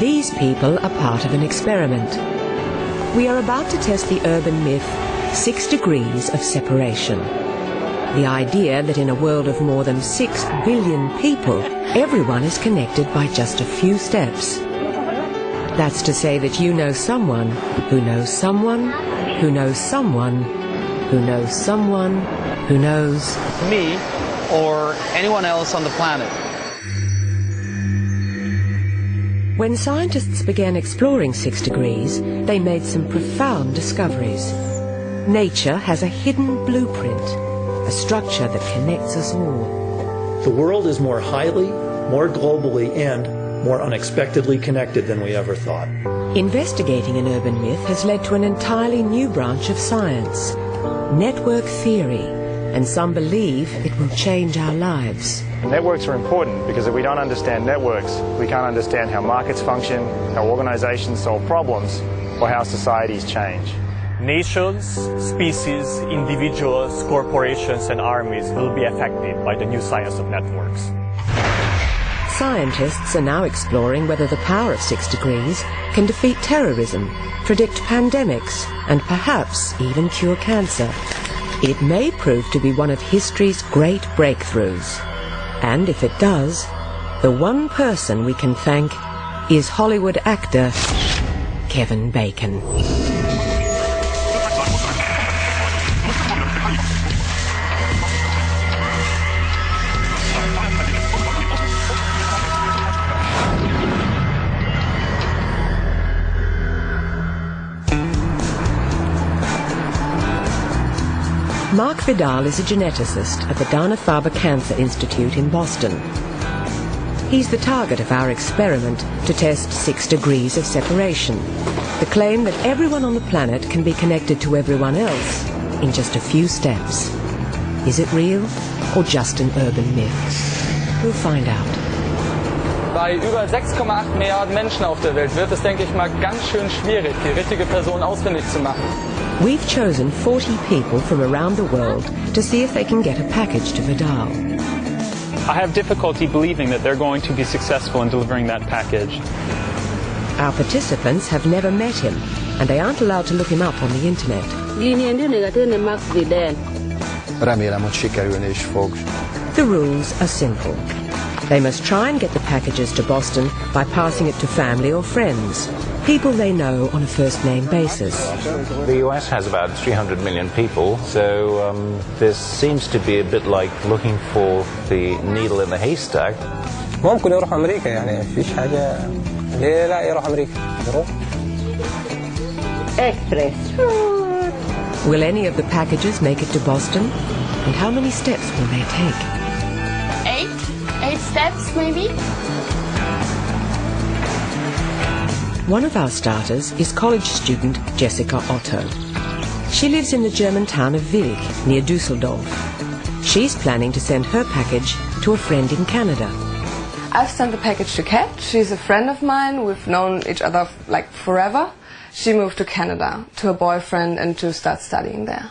These people are part of an experiment. We are about to test the urban myth, 6 degrees of separation. The idea that in a world of more than 6 billion people, everyone is connected by just a few steps. That's to say that you know someone who knows someone who knows someone who knows someone who knows me or anyone else on the planet. When scientists began exploring 6 degrees, they made some profound discoveries. Nature has a hidden blueprint, a structure that connects us all. The world is more highly, more globally, and more unexpectedly connected than we ever thought. Investigating an urban myth has led to an entirely new branch of science, network theory, and some believe it will change our lives. Networks are important because if we don't understand networks, we can't understand how markets function, how organizations solve problems, or how societies change. Nations, species, individuals, corporations, and armies will be affected by the new science of networks. Scientists are now exploring whether the power of 6 degrees can defeat terrorism, predict pandemics, and perhaps even cure cancer. It may prove to be one of history's great breakthroughs. And if it does, the one person we can thank is Hollywood actor Kevin Bacon. Mark Vidal is a geneticist at the Dana-Farber Cancer Institute in Boston. He's the target of our experiment to test 6 degrees of separation, the claim that everyone on the planet can be connected to everyone else in just a few steps. Is it real or just an urban myth? We'll find out. Bei über 6,8 Milliarden Menschen auf der Welt wird es, denke ich mal, ganz schön schwierig, die richtige Person ausfindig zu machen. We've chosen 40 people from around the world to see if they can get a package to Vidal. I have difficulty believing that they're going to be successful in delivering that package. Our participants have never met him, and they aren't allowed to look him up on the internet. Remélem, hogy sikerülni is fog. The rules are simple. They must try and get the packages to Boston by passing it to family or friends, people they know on a first-name basis. The US has about 300 million people, so this seems to be a bit like looking for the needle in the haystack. ممكن يروح أمريكا يعني فيش حاجة ليه لا يروح أمريكا يروح. Express. Will any of the packages make it to Boston? And how many steps will they take? 8 steps maybe. One of our starters is college student Jessica Otto. She lives in the German town of Wilk, near Düsseldorf. She's planning to send her package to a friend in Canada. I've sent the package to Kat. She's a friend of mine. We've known each other like forever. She moved to Canada to her boyfriend and to start studying there.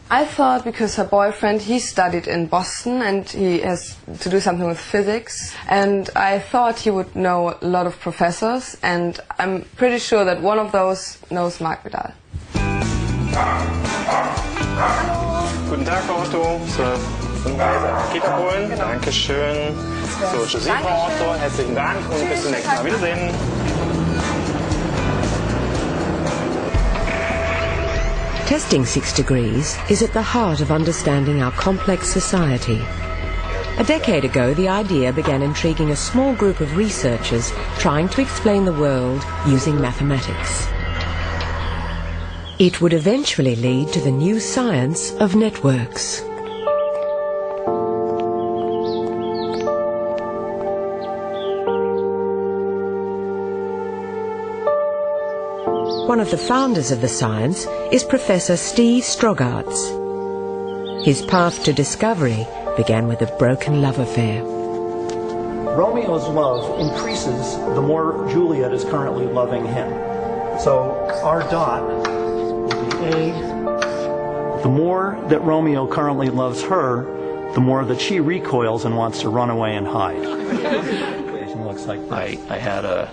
I thought because her boyfriend, he studied in Boston and he has to do something with physics, and I thought he would know a lot of professors, and I'm pretty sure that one of those knows Mark Vidal. Guten Tag, Frau Otto. So, sind wir das Paket abholen? Dankeschön. So, tschüssi, Frau Otto. Herzlichen Dank und bis zum nächsten Mal. Wiedersehen. Testing 6 degrees is at the heart of understanding our complex society. A decade ago, the idea began intriguing a small group of researchers trying to explain the world using mathematics. It would eventually lead to the new science of networks. One of the founders of the science is Professor Steve Strogaerts. His path to discovery began with a broken love affair. Romeo's love increases the more Juliet is currently loving him. So our dot will be A. The more that Romeo currently loves her, the more that she recoils and wants to run away and hide. It looks like I had a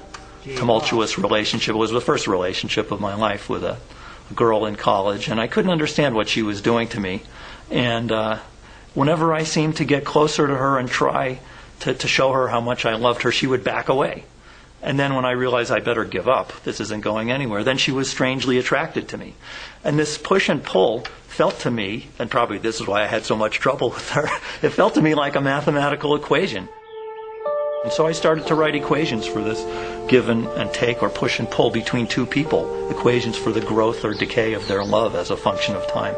tumultuous relationship. It was the first relationship of my life with a girl in college, and I couldn't understand what she was doing to me. And whenever I seemed to get closer to her and try to show her how much I loved her, she would back away. And then when I realized I better give up, this isn't going anywhere, then she was strangely attracted to me. And this push and pull felt to me, and probably this is why I had so much trouble with her, it felt to me like a mathematical equation. And so I started to write equations for this give and take or push and pull between two people, equations for the growth or decay of their love as a function of time.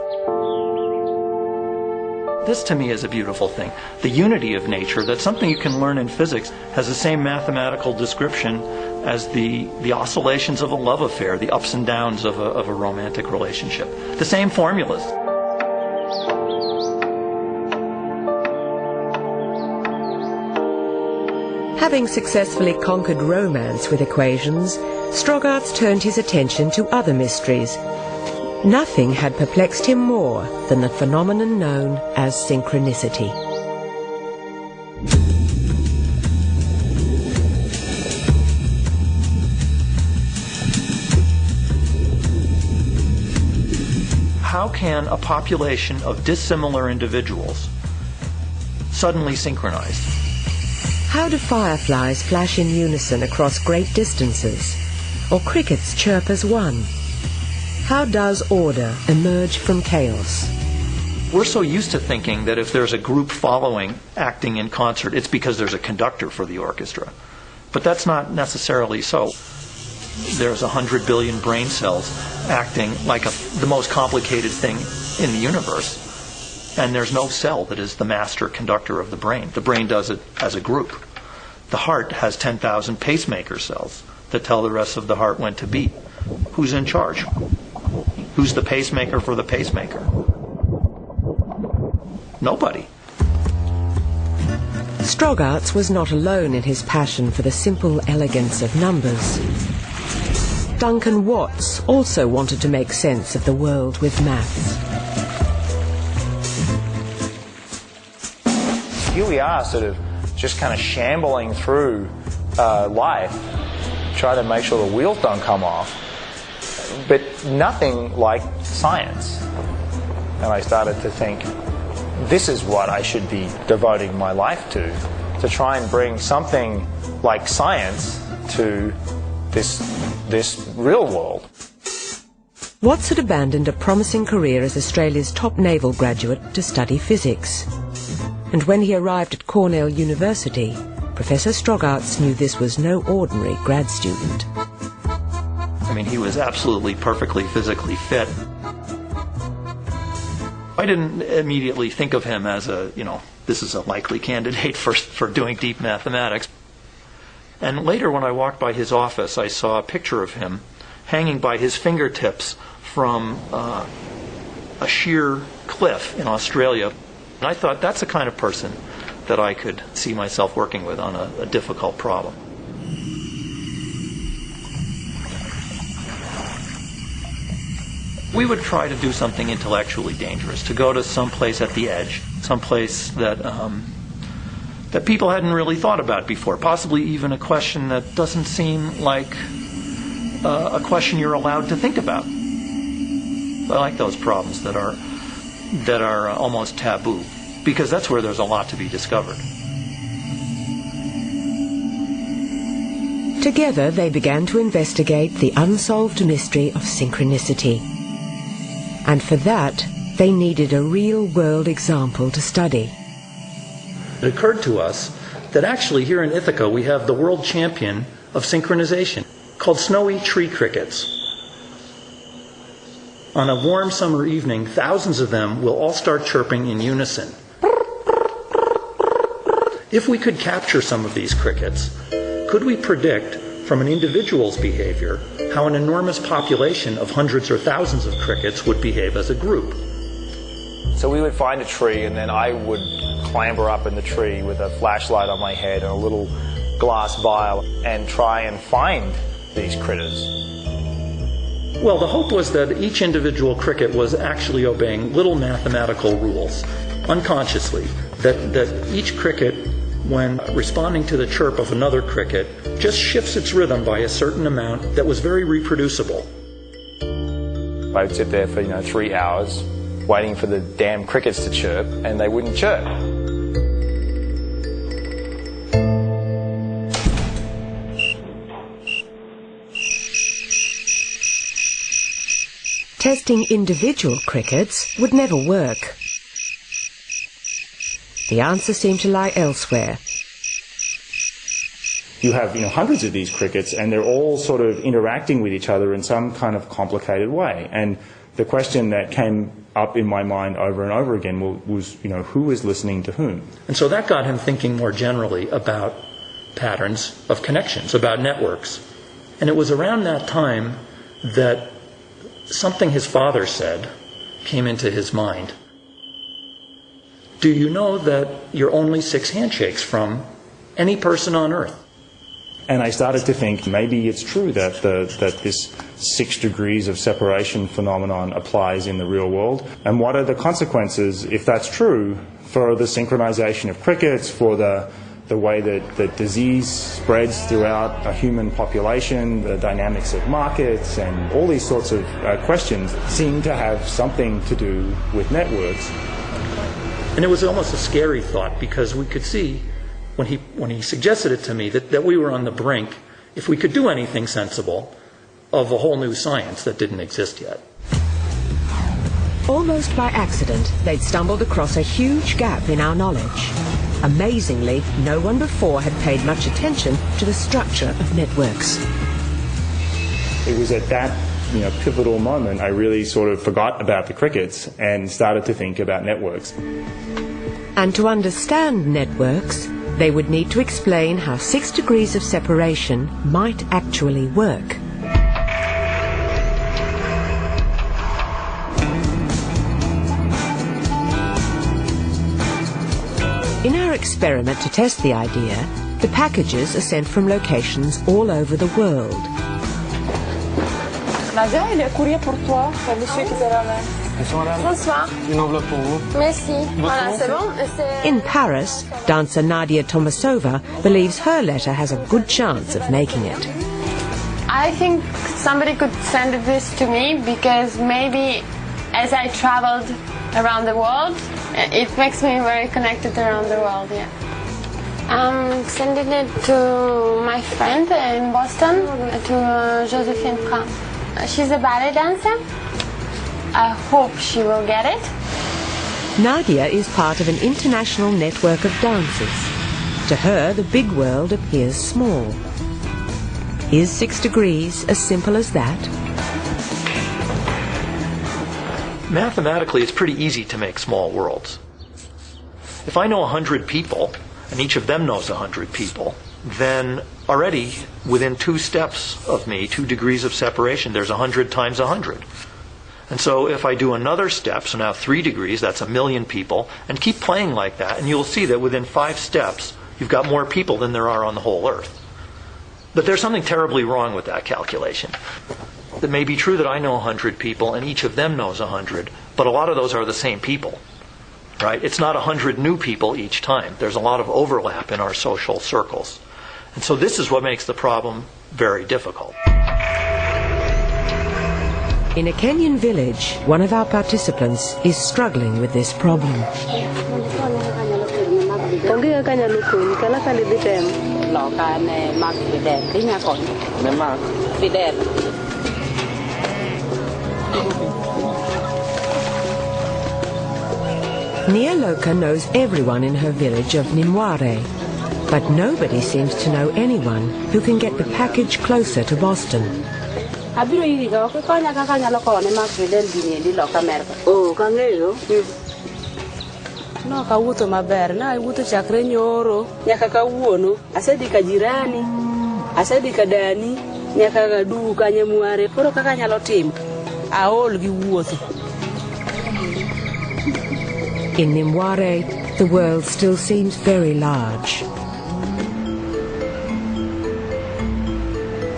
This to me is a beautiful thing. The unity of nature, that's something you can learn in physics, has the same mathematical description as the oscillations of a love affair, the ups and downs of a romantic relationship. The same formulas. Having successfully conquered romance with equations, Strogaerts turned his attention to other mysteries. Nothing had perplexed him more than the phenomenon known as synchronicity. How can a population of dissimilar individuals suddenly synchronize? How do fireflies flash in unison across great distances, or crickets chirp as one? How does order emerge from chaos? We're so used to thinking that if there's a group following acting in concert, it's because there's a conductor for the orchestra. But that's not necessarily so. There's 100 billion brain cells acting like the most complicated thing in the universe. And there's no cell that is the master conductor of the brain. The brain does it as a group. The heart has 10,000 pacemaker cells that tell the rest of the heart when to beat. Who's in charge? Who's the pacemaker for the pacemaker? Nobody. Strogaerts was not alone in his passion for the simple elegance of numbers. Duncan Watts also wanted to make sense of the world with maths. Here we are, sort of just kind of shambling through life, trying to make sure the wheels don't come off, but nothing like science. And I started to think, this is what I should be devoting my life to try and bring something like science to this real world. Watts had abandoned a promising career as Australia's top naval graduate to study physics. And when he arrived at Cornell University, Professor Strogaerts knew this was no ordinary grad student. I mean, he was absolutely perfectly physically fit. I didn't immediately think of him as this is a likely candidate for doing deep mathematics. And later when I walked by his office, I saw a picture of him hanging by his fingertips from a sheer cliff in Australia. And I thought, that's the kind of person that I could see myself working with on a difficult problem. We would try to do something intellectually dangerous, to go to some place at the edge, some place that people hadn't really thought about before, possibly even a question that doesn't seem like a question you're allowed to think about. I like those problems that are almost taboo, because that's where there's a lot to be discovered. Together they began to investigate the unsolved mystery of synchronicity. And for that, they needed a real-world example to study. It occurred to us that actually here in Ithaca we have the world champion of synchronization, called snowy tree crickets. On a warm summer evening, thousands of them will all start chirping in unison. If we could capture some of these crickets, could we predict from an individual's behavior how an enormous population of hundreds or thousands of crickets would behave as a group? So we would find a tree, and then I would clamber up in the tree with a flashlight on my head and a little glass vial and try and find these critters. Well, the hope was that each individual cricket was actually obeying little mathematical rules, unconsciously, that each cricket when responding to the chirp of another cricket, just shifts its rhythm by a certain amount that was very reproducible. I would sit there for 3 hours waiting for the damn crickets to chirp, and they wouldn't chirp. Testing individual crickets would never work. The answer seemed to lie elsewhere. You have hundreds of these crickets, and they're all sort of interacting with each other in some kind of complicated way. And the question that came up in my mind over and over again was who is listening to whom? And so that got him thinking more generally about patterns of connections, about networks. And it was around that time that something his father said came into his mind. Do you know that you're only 6 handshakes from any person on Earth? And I started to think maybe it's true that this 6 degrees of separation phenomenon applies in the real world. And what are the consequences, if that's true, for the synchronization of crickets, for the way that disease spreads throughout a human population, the dynamics of markets, and all these sorts of questions seem to have something to do with networks. And it was almost a scary thought, because we could see, when he suggested it to me, that we were on the brink, if we could do anything sensible, of a whole new science that didn't exist yet. Almost by accident, they'd stumbled across a huge gap in our knowledge. Amazingly, no one before had paid much attention to the structure of networks. It was at that pivotal moment I really sort of forgot about the crickets and started to think about networks. And to understand networks, they would need to explain how 6 degrees of separation might actually work. In our experiment to test the idea, the packages are sent from locations all over the world. Nadia, il y a un courrier pour toi, le monsieur qui te ramène. Bonsoir. Une enveloppe pour vous. Merci. Voilà, c'est bon. In Paris, dancer Nadia Tomasova believes her letter has a good chance of making it. I think somebody could send this to me because maybe as I traveled around the world, it makes me very connected around the world, yeah. I'm sending it to my friend in Boston, to Josephine Frank. She's a ballet dancer. I hope she will get it. Nadia is part of an international network of dancers. To her, the big world appears small. Is 6 degrees as simple as that? Mathematically, it's pretty easy to make small worlds. If I know 100 people, and each of them knows 100 people, then already within 2 steps of me, 2 degrees of separation, there's 100 times 100. And so if I do another step, so now 3 degrees, that's 1,000,000 people, and keep playing like that, and you'll see that within 5 steps, you've got more people than there are on the whole Earth. But there's something terribly wrong with that calculation. It may be true that I know 100 people, and each of them knows 100, but a lot of those are the same people. Right? It's not 100 new people each time. There's a lot of overlap in our social circles. And so this is what makes the problem very difficult. In a Kenyan village, one of our participants is struggling with this problem. Nia Loka knows everyone in her village of Nimware, but nobody seems to know anyone who can get the package closer to Boston. No kawuto maber na iwuto chakre nyoro nyaka kawuono asedi ka jirani asedi ka dani nyaka ga duka Nyamware koro kaka nyalo timo aol gi wuotho. In Nimware, the world still seems very large.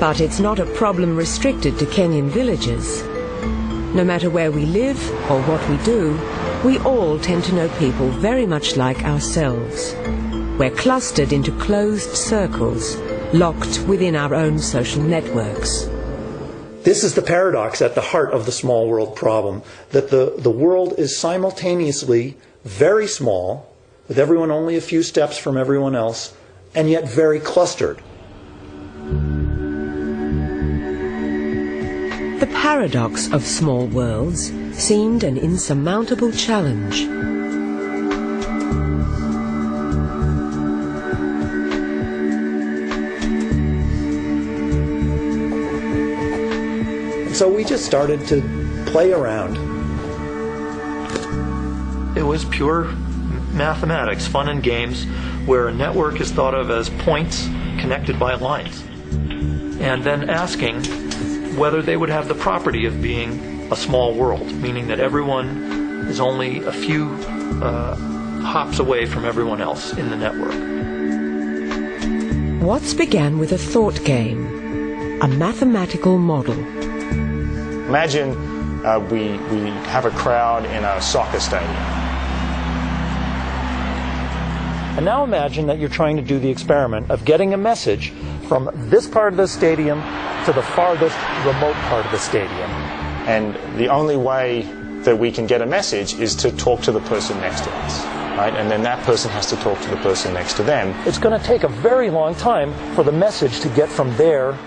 But it's not a problem restricted to Kenyan villages. No matter where we live or what we do, we all tend to know people very much like ourselves. We're clustered into closed circles, locked within our own social networks. This is the paradox at the heart of the small world problem, that the world is simultaneously very small, with everyone only a few steps from everyone else, and yet very clustered. The paradox of small worlds seemed an insurmountable challenge. So we just started to play around. It was pure mathematics, fun and games, where a network is thought of as points connected by lines. And then asking whether they would have the property of being a small world, meaning that everyone is only a few hops away from everyone else in the network. What's began with a thought game, a mathematical model. Imagine we have a crowd in a soccer stadium. And now imagine that you're trying to do the experiment of getting a message from this part of the stadium to the farthest remote part of the stadium. And the only way that we can get a message is to talk to the person next to us, right? And then that person has to talk to the person next to them. It's going to take a very long time for the message to get from there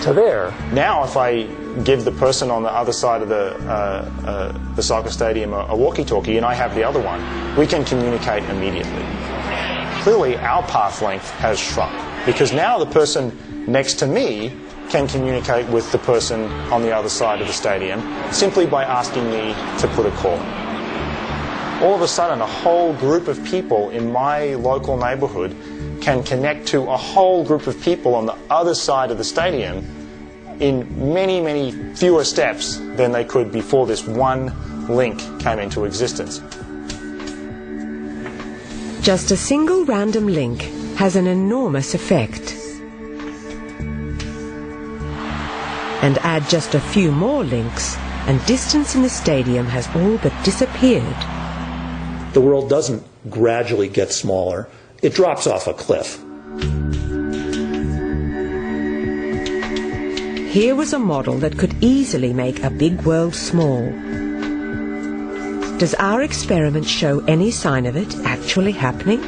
to there. Now if I give the person on the other side of the soccer stadium a walkie-talkie and I have the other one, we can communicate immediately. Clearly our path length has shrunk because now the person next to me can communicate with the person on the other side of the stadium simply by asking me to put a call. All of a sudden a whole group of people in my local neighborhood can connect to a whole group of people on the other side of the stadium in many, many fewer steps than they could before this one link came into existence. Just a single random link has an enormous effect. And add just a few more links, and distance in the stadium has all but disappeared. The world doesn't gradually get smaller. It drops off a cliff. Here was a model that could easily make a big world small. Does our experiment show any sign of it actually happening?